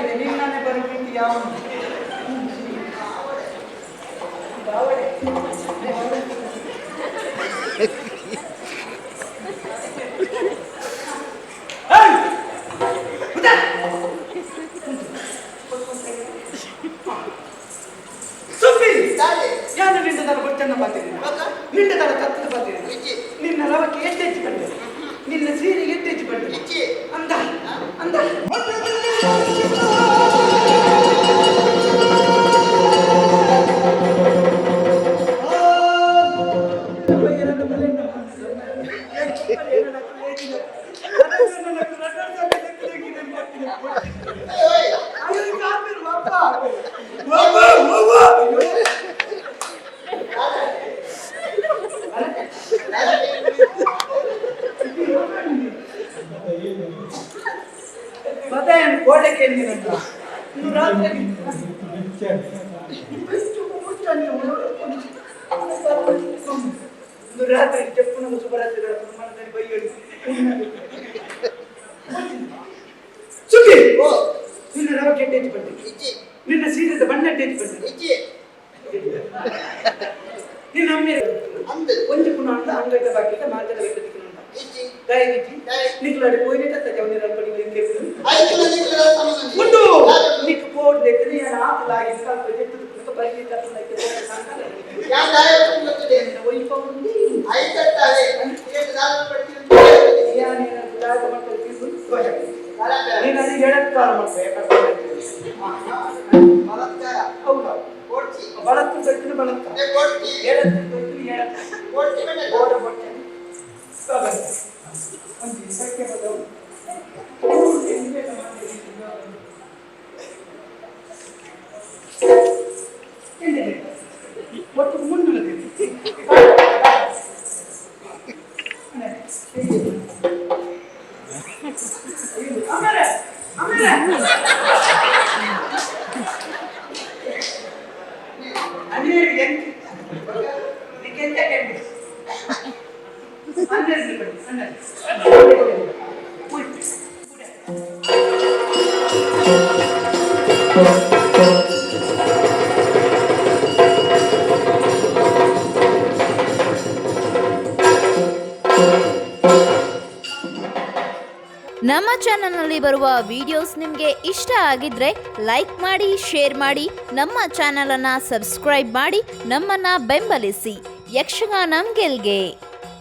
ಆಗಿದೆ, ನಿನ್ನನ್ನೇ ಬರಬೇಕು ಯಾವ ಯಾರು ನಿಂಡದಾರ ಗೊತ್ತನ್ನ ಪಾತಿರಿ ನಿಂಡದಾರ ತತ್ತದ ಪಾತಿರಿ ನಿನ್ನ ರವಕ್ಕೆ ಎಷ್ಟು ಹೆಚ್ಚು ಬಂದೆ ನಿನ್ನ ಸೀರೆಗೆ ಎಷ್ಟು ಹೆಚ್ಚು ಬಂದೆ ಅಂದ ಅಂದ ರಾತ್ರಿ ಚೆಪ್ಪುನ ಶುಭರಾತ್ರಿಗಳ ಪ್ರಮಾಣದಲ್ಲಿ ಬೈಯಡಿ ಸುಖಿ ನಿನ್ನ ರವಕ್ಕೆ ಹೆಚ್ಚು ಬಂದೆ ನಿನ್ನ ಸೀರೆದ ಬಣ್ಣ ಹೆಚ್ಚು ಬಂದೆ ನಿನ್ನ ಅಮ್ಮೆ ಒಂದು ಪುನಃ ಅಂತ ಅಂಗಡಿಯ ಬಾಕಿದ ಮಾತದ ವ್ಯಕ್ತಿಗಳು ದಯವಿಟ್ಟು ನಿಕ್ಕಲಾಡಿ ಪೋಯಿಟ ತಜವನಿರ ಪಡಿ ವೆಂಕೇಪುರ ಒಂದು ನಿಕ್ಕ ಪೋಡ್ ದೇಕನೆ ಯಾನ ಆತಲಾಗಿ ಸ್ವಲ್ಪ ಜೆತ್ತು ನಿಕ್ಕ ಬೈಲಿ ತಪ್ಪನ ಸಂಕಲ ಯಾ ದಾಯಕ ಗೊತ್ತಿದೆ ಒಯಿ ಪೌಂಡಿ ಐತತ್ತಾರೆ ಏನು ದಾನ ಪಡ್ತೀನಿ ಯಾನೇ ದಾಯಕ ಮಾಡ್ತೀನಿ ಗೋಯ ನೀನು ಅಲ್ಲಿ ಹೇಳಕ್ಕಾರ ಮಾಡ್ತೆ ಯಾಕಂದ್ರೆ ಬಲತ್ಕಾರ ಹೌದು ಕೋಡ್ಚಿ ಬಲತ್ತು ಗೊತ್ತಿನ ಬಲತ್ತ ಏ ಕೋಡ್ಚಿ ಹೇಳತ್ತು ಗೊತ್ತಿನ ಹೇಳತ್ತು ಕೋಡ್ಚಿ ಮೇಲೆ ಗೋಡ ಬಟ್ಟೆ ಸಾಗರ ಒಂದು ಸಕ್ಕೆ ಬದಲು ಎಂದೇ ಸಮಾಜದಲ್ಲಿ ಎಂದೇ ಒಟ್ಟು ಮುಂದುಳದೆ ಅಮರ ಅಮರ ಅನೇ ಎಂತ ನಿಕೆಂತ ಕೆಂಡಿ ಅನ್ನಲ್ಲಿ ಬಡಿ ಅನ್ನಲ್ಲಿ ನಮ್ಮ ಚಾನಲ್ನಲ್ಲಿ ಬರುವ ವಿಡಿಯೋಸ್ ನಿಮಗೆ ಇಷ್ಟ ಆಗಿದ್ರೆ ಲೈಕ್ ಮಾಡಿ, ಶೇರ್ ಮಾಡಿ, ನಮ್ಮ ಚಾನಲನ್ನು ಸಬ್ಸ್ಕ್ರೈಬ್ ಮಾಡಿ, ನಮ್ಮನ್ನು ಬೆಂಬಲಿಸಿ. ಯಕ್ಷಗಾನ ಗೆಲ್ಗೆ.